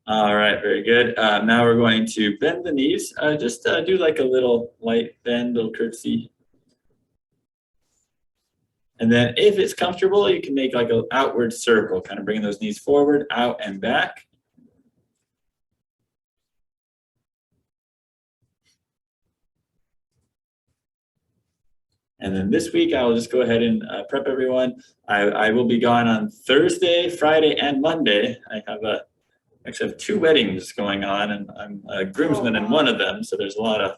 All right, very good. Now we're going to bend the knees. Just do like a little light bend, little curtsy. And then if it's comfortable, you can make like an outward circle, kind of bringing those knees forward, out and back. And then this week, I'll just go ahead and prep everyone. I will be gone on Thursday, Friday, and Monday. I actually have 2 weddings going on, and I'm a groomsman in one of them. So there's a lot of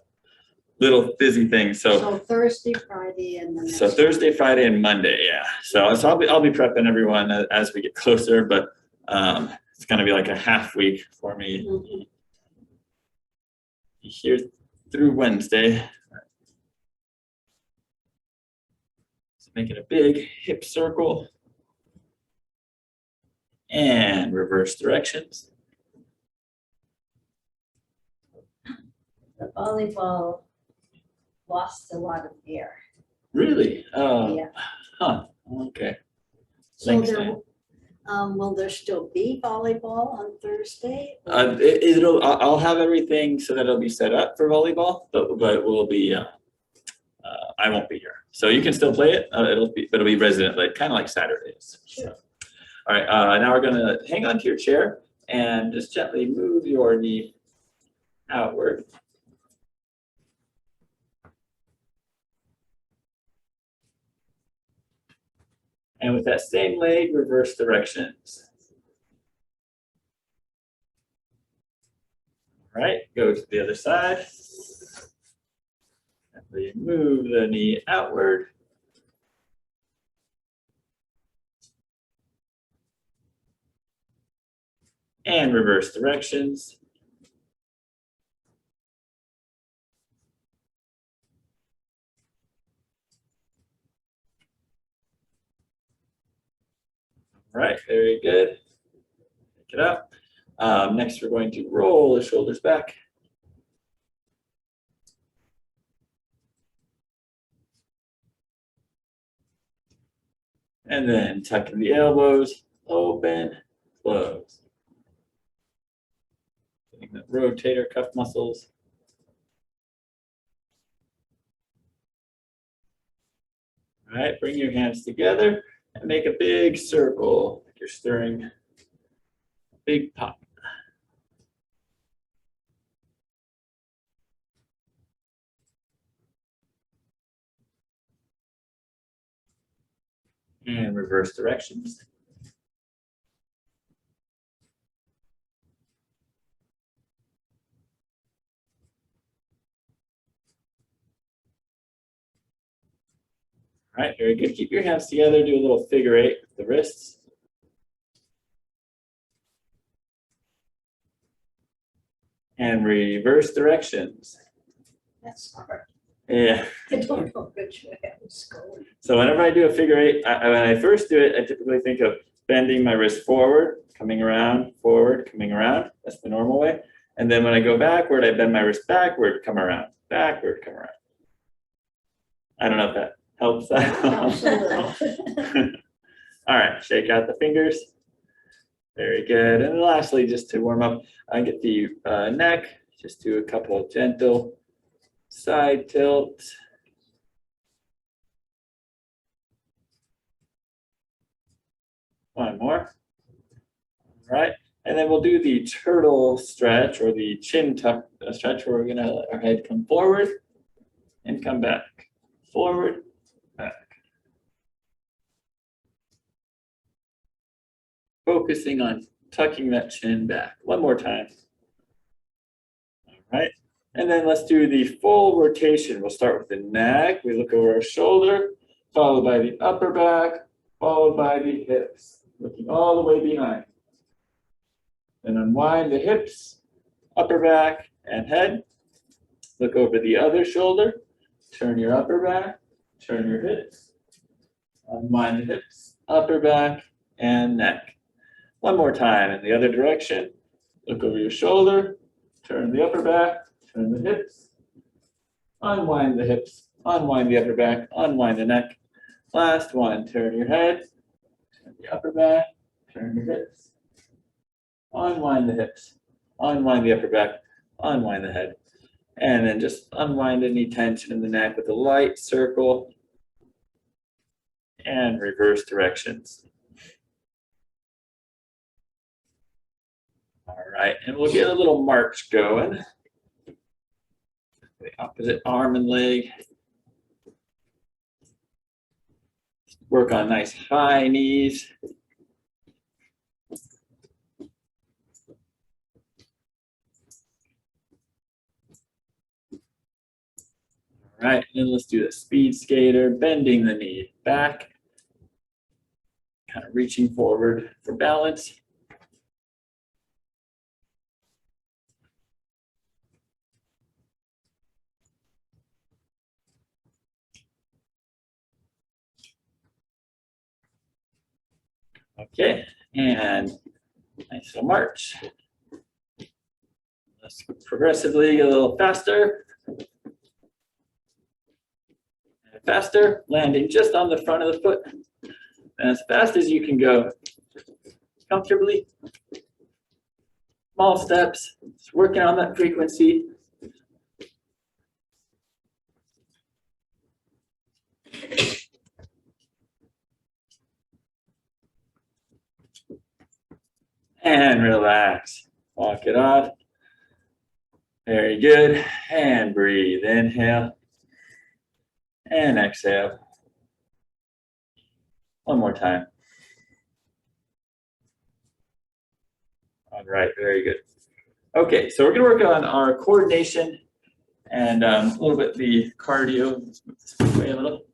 little busy things. So Thursday, Friday, and then. So Thursday, Friday, and Monday, yeah. So I'll be prepping everyone as we get closer, but it's gonna be like a half week for me here through Wednesday. So making a big hip circle and reverse directions. The volleyball lost a lot of air. Really? Yeah. Huh. Okay. So Thanks, there, Dan. will there still be volleyball on Thursday? I'll have everything so that it'll be set up for volleyball, but we'll be. I won't be here, so you can still play it. It'll be resident, like kind of like Saturdays. Sure. So. All right. Now we're gonna hang on to your chair and just gently move your knee outward. And with that same leg, reverse directions. All right, go to the other side. Gently move the knee outward. And reverse directions. All right, very good. Pick it up. Next, we're going to roll the shoulders back. And then tucking the elbows, open, close. Getting the rotator cuff muscles. All right, bring your hands together and make a big circle, like you're stirring a big pot. And reverse directions. All right, very good. Keep your hands together, do a little figure 8 with the wrists. And reverse directions. That's hard. Yeah. I don't know which way I was going. So whenever I do a figure 8, when I first do it, I typically think of bending my wrist forward, coming around, forward, coming around. That's the normal way. And then when I go backward, I bend my wrist backward, come around, backward, come around. I don't know if that helps. Helps a little. All right, shake out the fingers. Very good. And lastly, just to warm up, I get the neck. Just do a couple of gentle side tilts. One more. All right. And then we'll do the turtle stretch or the chin tuck stretch where we're going to let our head come forward and come back. Forward, back. Focusing on tucking that chin back. One more time. All right. And then let's do the full rotation. We'll start with the neck. We look over our shoulder, followed by the upper back, followed by the hips. Looking all the way behind. And unwind the hips, upper back, and head. Look over the other shoulder. Turn your upper back, turn your hips. Unwind the hips, upper back, and neck. One more time in the other direction. Look over your shoulder, turn the upper back, turn the hips. Unwind the hips, unwind the upper back, unwind the neck. Last one, turn your head, turn the upper back, turn your hips. Unwind the hips, unwind the upper back, unwind the head. And then just unwind any tension in the neck with a light circle and reverse directions. All right, and we'll get a little march going. The opposite arm and leg. Work on nice high knees. All right, and then let's do the speed skater, bending the knee back, kind of reaching forward for balance. Okay, and nice little march. Let's progressively get a little faster. And faster, landing just on the front of the foot. And as fast as you can go, comfortably. Small steps, just working on that frequency. And relax. Walk it off. Very good. And breathe. Inhale. And exhale. One more time. All right, very good. Okay, so we're gonna work on our coordination and a little bit the cardio. Let's move this way a little.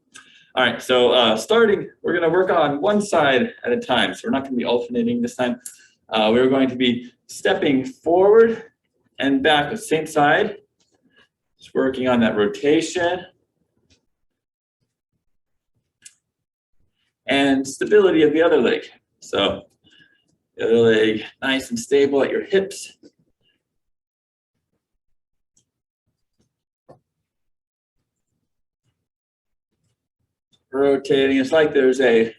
All right, so starting, we're gonna work on one side at a time. So we're not gonna be alternating this time. We're going to be stepping forward and back the same side. Just working on that rotation. And stability of the other leg. So the other leg nice and stable at your hips. Rotating, it's like there's a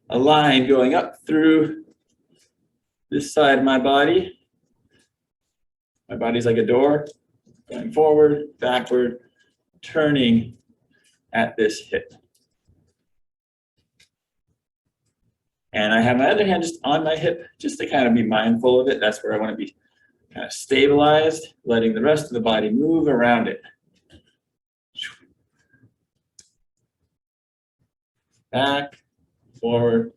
line going up through this side of my body. My body's like a door, going forward, backward, turning at this hip. And I have my other hand just on my hip, just to kind of be mindful of it. That's where I want to be kind of stabilized, letting the rest of the body move around it. Back, forward,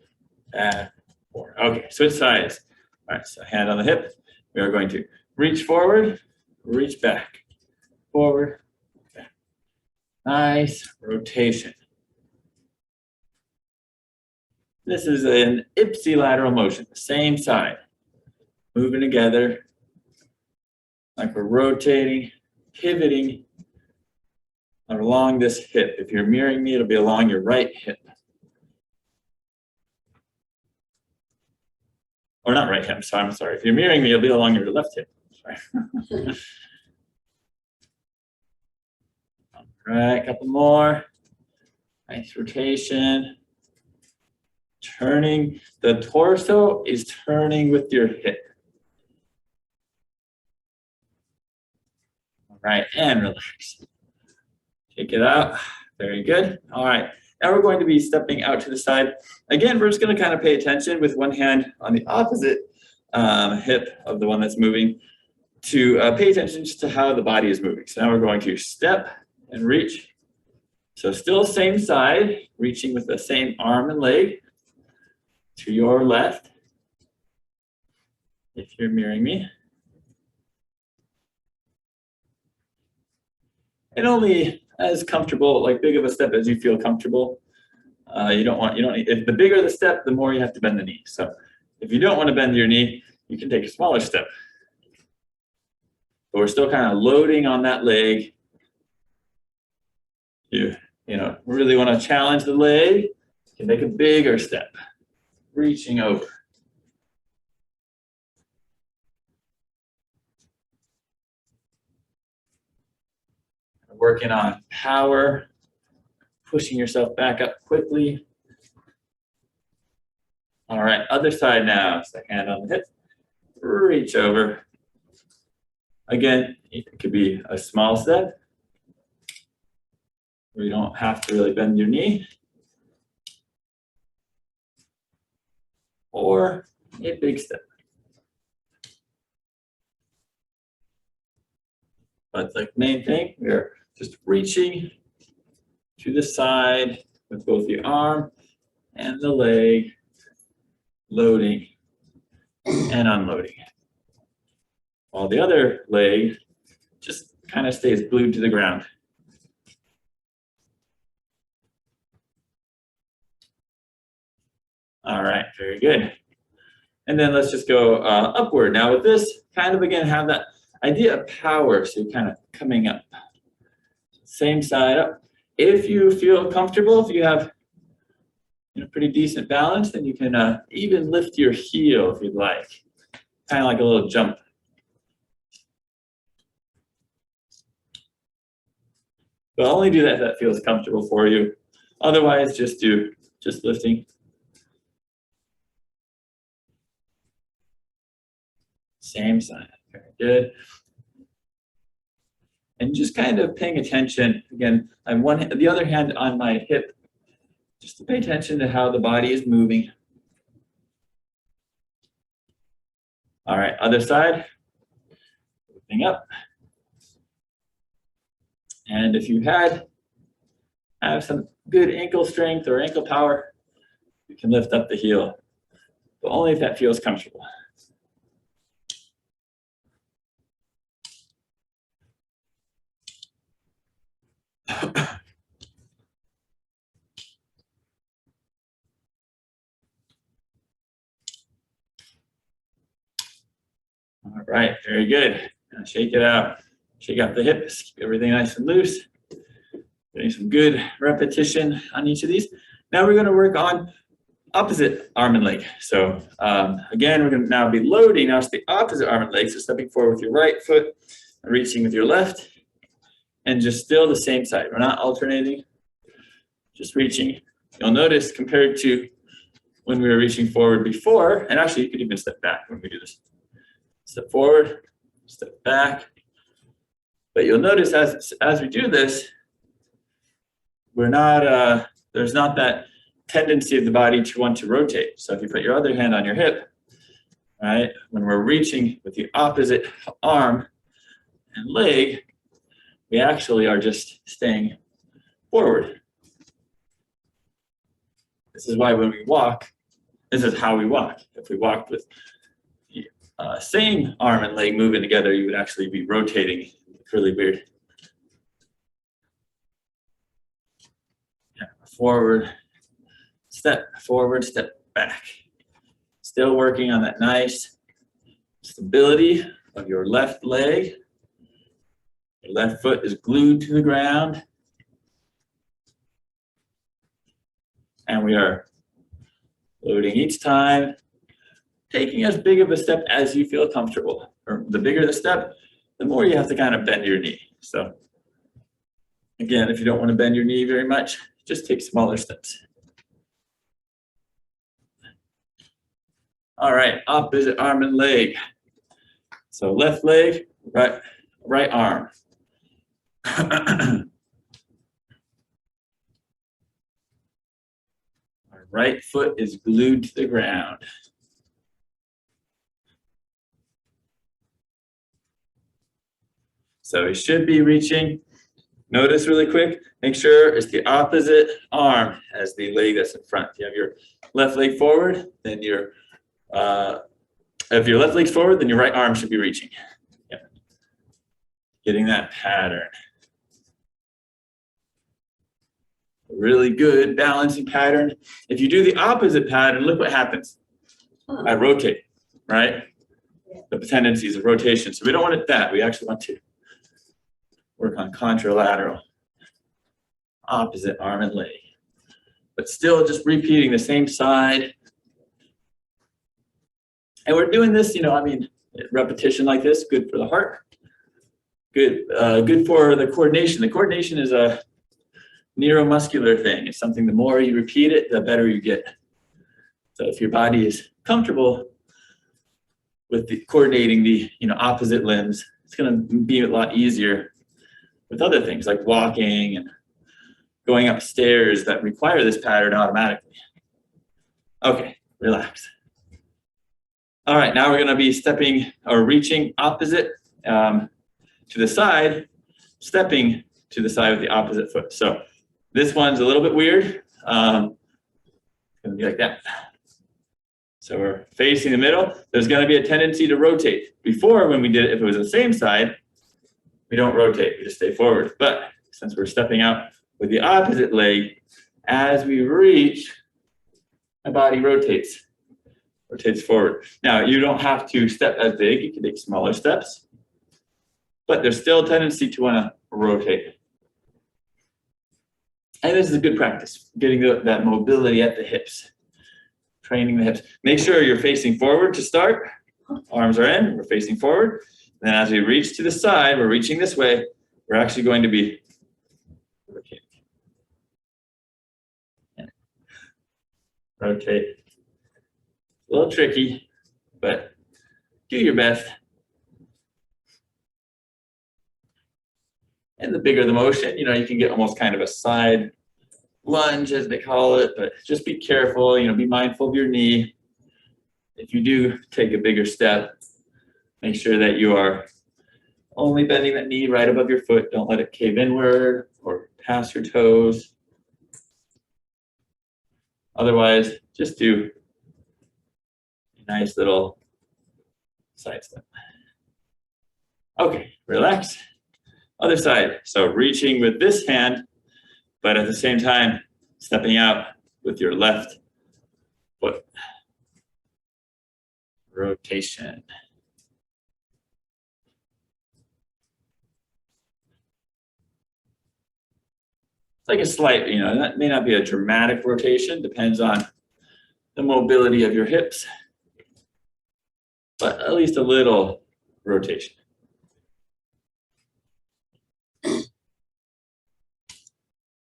back, forward. Okay, switch sides. All right, so hand on the hip. We are going to reach forward, reach back, forward, back. Nice rotation. This is an ipsilateral motion, the same side. Moving together, like we're rotating, pivoting along this hip. If you're mirroring me, it'll be along your right hip. Or not right hip, so I'm sorry. If you're mirroring me, it'll be along your left hip. Sorry. All right, couple more. Nice rotation. Turning, the torso is turning with your hip. All right, and relax. Take it out. Very good. All right. Now we're going to be stepping out to the side. Again, we're just going to kind of pay attention with one hand on the opposite hip of the one that's moving to pay attention just to how the body is moving. So now we're going to step and reach. So still same side, reaching with the same arm and leg to your left, if you're mirroring me. And only as comfortable, like big of a step as you feel comfortable. If the bigger the step, the more you have to bend the knee. So if you don't want to bend your knee, you can take a smaller step. But we're still kind of loading on that leg. You really want to challenge the leg, you can make a bigger step, reaching over. Working on power, pushing yourself back up quickly. All right, other side now. So hand on the hip, reach over. Again, it could be a small step where you don't have to really bend your knee, or a big step. But the main thing, we're just reaching to the side with both the arm and the leg, loading and unloading. While the other leg just kind of stays glued to the ground. All right, very good. And then let's just go upward. Now with this, kind of again, have that idea of power, so you're kind of coming up. Same side up. If you feel comfortable, if you have pretty decent balance, then you can even lift your heel if you'd like. Kind of like a little jump. But only do that if that feels comfortable for you. Otherwise, just lifting. Same side, very good. And just kind of paying attention, again, on the other hand on my hip, just to pay attention to how the body is moving. All right, other side, lifting up. And if you have some good ankle strength or ankle power, you can lift up the heel, but only if that feels comfortable. All right, very good. Now shake it out. Shake out the hips, keep everything nice and loose. Getting some good repetition on each of these. Now we're going to work on opposite arm and leg. So again, we're going to now be loading. Now it's the opposite arm and leg. So stepping forward with your right foot, and reaching with your left, and just still the same side. We're not alternating, just reaching. You'll notice compared to when we were reaching forward before, and actually you could even step back when we do this. Step forward, step back. But you'll notice as we do this, we're not, there's not that tendency of the body to want to rotate. So if you put your other hand on your hip, right, when we're reaching with the opposite arm and leg, we actually are just staying forward. This is why when we walk, this is how we walk. If we walked with the same arm and leg moving together, you would actually be rotating. It's really weird. Yeah, forward, step back. Still working on that nice stability of your left leg. Your left foot is glued to the ground. And we are loading each time, taking as big of a step as you feel comfortable. Or the bigger the step, the more you have to kind of bend your knee. So again, if you don't want to bend your knee very much, just take smaller steps. All right, opposite arm and leg. So left leg, right arm. Our right foot is glued to the ground. So we should be reaching. Notice really quick, make sure it's the opposite arm as the leg that's in front. If you have your left leg forward, then if your left leg's forward, then your right arm should be reaching. Yeah. Getting that pattern. A really good balancing pattern. If you do the opposite pattern, look what happens. I rotate, right? The tendencies of rotation. So we don't want it that. We actually want to work on contralateral, opposite arm and leg. But still just repeating the same side. And we're doing this, repetition like this, good for the heart. Good for the coordination. The coordination is a neuromuscular thing. It's something the more you repeat it, the better you get. So if your body is comfortable, with the coordinating the, opposite limbs. It's gonna be a lot easier with other things like walking and going upstairs that require this pattern automatically. Okay, relax. All right, now we're gonna be stepping or reaching opposite to the side, stepping to the side with the opposite foot. So this one's a little bit weird. It's gonna be like that. So we're facing the middle. There's gonna be a tendency to rotate. Before, when we did it, if it was the same side, we don't rotate, we just stay forward. But since we're stepping out with the opposite leg, as we reach, my body rotates forward. Now, you don't have to step as big, you can take smaller steps, but there's still a tendency to wanna rotate. And this is a good practice, getting that mobility at the hips, training the hips. Make sure you're facing forward to start. Arms are in, we're facing forward. And then as we reach to the side, we're reaching this way, we're actually going to be rotating. Rotate. A little tricky, but do your best. And the bigger the motion, you can get almost kind of a side lunge, as they call it, but just be careful, be mindful of your knee. If you do take a bigger step, make sure that you are only bending that knee right above your foot. Don't let it cave inward or past your toes. Otherwise, just do a nice little side step. Okay, relax. Other side. So reaching with this hand, but at the same time, stepping out with your left foot. Rotation. It's like a slight, that may not be a dramatic rotation, depends on the mobility of your hips, but at least a little rotation.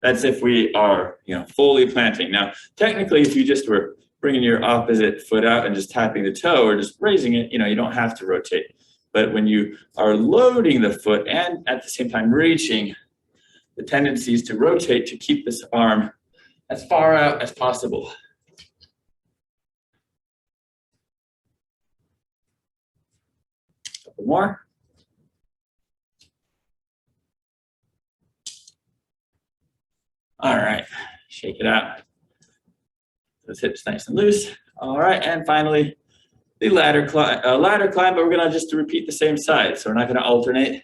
That's if we are, fully planting. Now, technically, if you just were bringing your opposite foot out and just tapping the toe or just raising it, you don't have to rotate. But when you are loading the foot and at the same time reaching, the tendency is to rotate to keep this arm as far out as possible. Couple more. All right, shake it out. Those hips nice and loose. All right, and finally, the ladder climb, but we're gonna just repeat the same side. So we're not gonna alternate.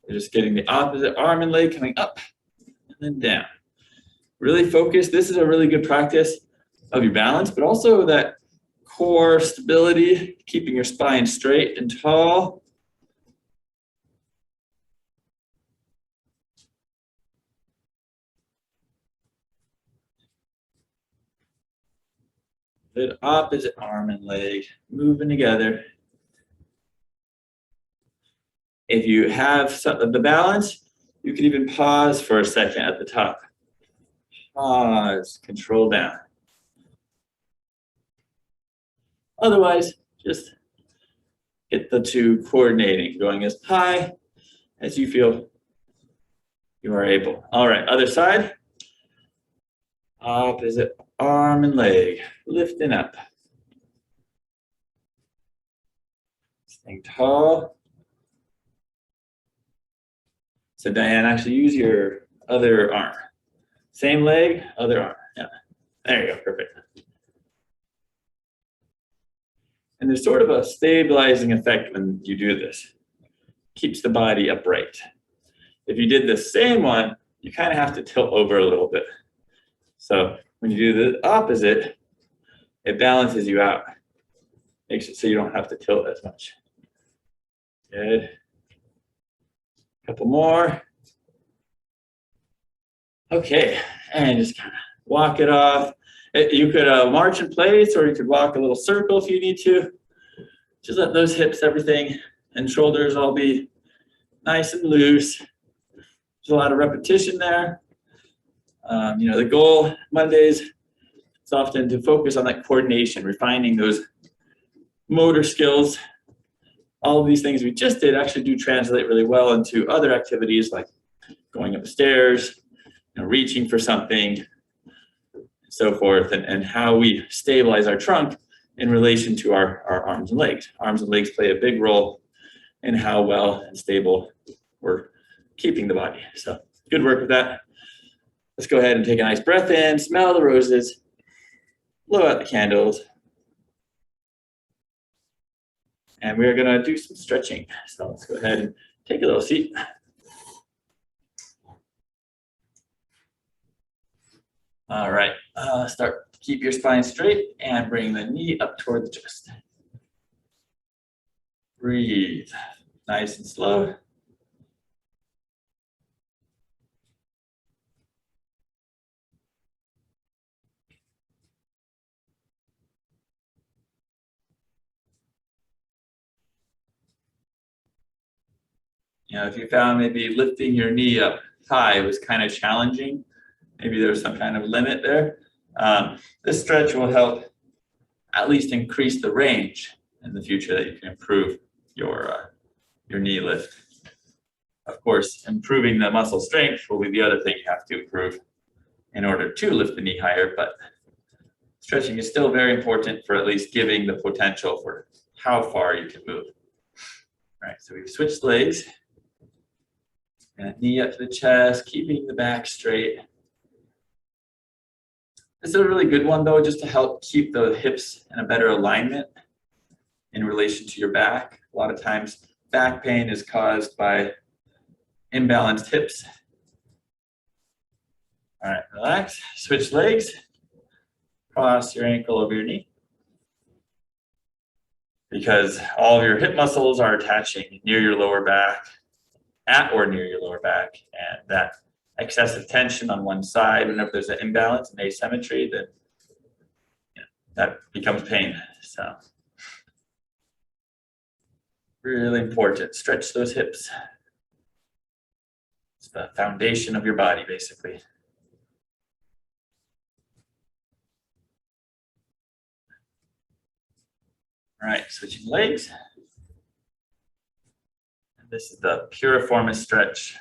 We're just getting the opposite arm and leg coming up and then down. Really focus. This is a really good practice of your balance, but also that core stability, keeping your spine straight and tall. The opposite arm and leg moving together. If you have some of the balance, you can even pause for a second at the top. Pause, control down. Otherwise, just get the two coordinating, going as high as you feel you are able. All right, other side. Opposite arm and leg, lifting up. Staying tall. So Diane, actually use your other arm. Same leg, other arm. Yeah, there you go, perfect. And there's sort of a stabilizing effect when you do this. Keeps the body upright. If you did the same one, you kind of have to tilt over a little bit. So when you do the opposite, it balances you out. Makes it so you don't have to tilt as much. Good. Couple more. Okay, and just kind of walk it off. You could march in place, or you could walk a little circle if you need to. Just let those hips, everything, and shoulders all be nice and loose. There's a lot of repetition there. The goal Mondays is often to focus on that coordination, refining those motor skills. All of these things we just did actually do translate really well into other activities like going up the stairs, reaching for something, and so forth, and how we stabilize our trunk in relation to our arms and legs. Arms and legs play a big role in how well and stable we're keeping the body. So good work with that. Let's go ahead and take a nice breath in, smell the roses, blow out the candles. And we're gonna do some stretching. So let's go ahead and take a little seat. All right, start to keep your spine straight and bring the knee up toward the chest. Breathe, nice and slow. If you found maybe lifting your knee up high was kind of challenging, maybe there's some kind of limit there, this stretch will help at least increase the range in the future that you can improve your knee lift. Of course, improving the muscle strength will be the other thing you have to improve in order to lift the knee higher, but stretching is still very important for at least giving the potential for how far you can move. All right, so we've switched legs. And knee up to the chest, keeping the back straight. This is a really good one though, just to help keep the hips in a better alignment in relation to your back. A lot of times back pain is caused by imbalanced hips. All right, relax, switch legs, cross your ankle over your knee. Because all of your hip muscles are attaching near your lower back, at or near your lower back, and that excessive tension on one side, whenever there's an imbalance and asymmetry, then that becomes pain. So really important, stretch those hips. It's the foundation of your body, basically. All right, switching legs. This is the piriformis stretch,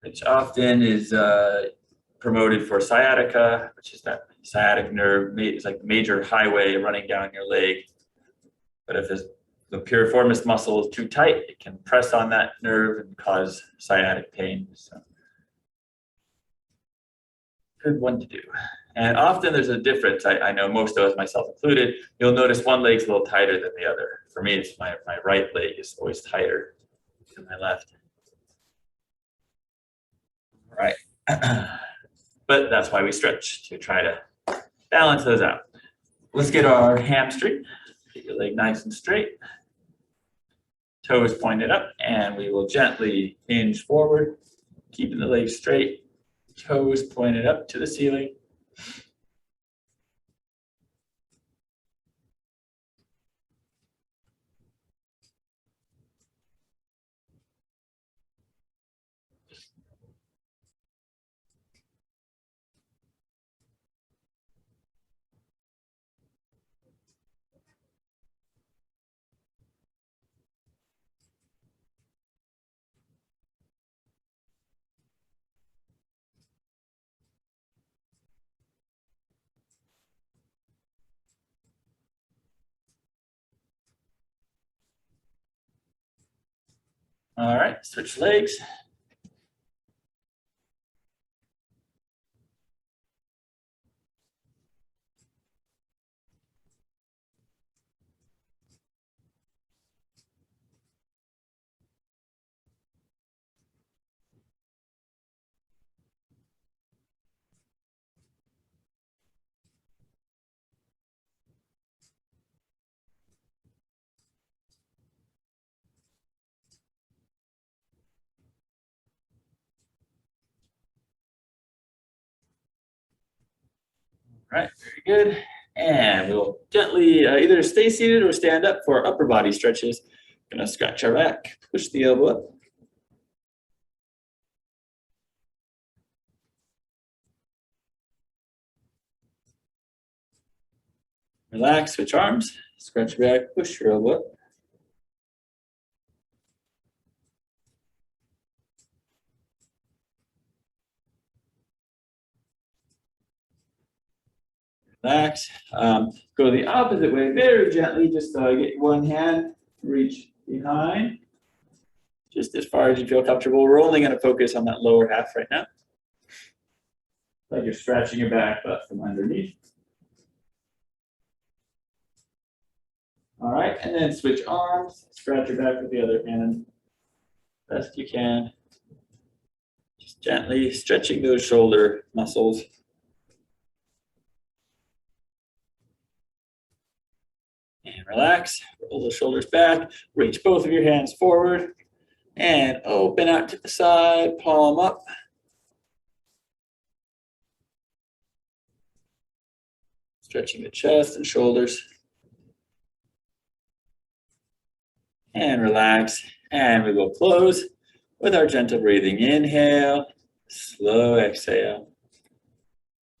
which often is promoted for sciatica, which is that sciatic nerve. It's like the major highway running down your leg. But if the piriformis muscle is too tight, it can press on that nerve and cause sciatic pain. So, good one to do. And often there's a difference. I know most of us, myself included, you'll notice one leg's a little tighter than the other. For me, it's my right leg is always tighter than my left. All right. But that's why we stretch, to try to balance those out. Let's get our hamstring. Get your leg nice and straight. Toes pointed up, and we will gently hinge forward, keeping the leg straight, toes pointed up to the ceiling. All right, switch legs. All right, very good. And we'll gently either stay seated or stand up for upper body stretches. Gonna scratch our back, push the elbow up. Relax, switch arms, Scratch your back, push your elbow up. Relax. Go the opposite way very gently. Just get one hand, reach behind, just as far as you feel comfortable. We're only going to focus on that lower half right now. Like you're scratching your back, but from underneath. All right, and then switch arms. Scratch your back with the other hand. Best you can. Just gently stretching those shoulder muscles. And relax, roll the shoulders back, reach both of your hands forward, and open out to the side, palm up. Stretching the chest and shoulders. And relax, and we will close with our gentle breathing. Inhale, slow exhale.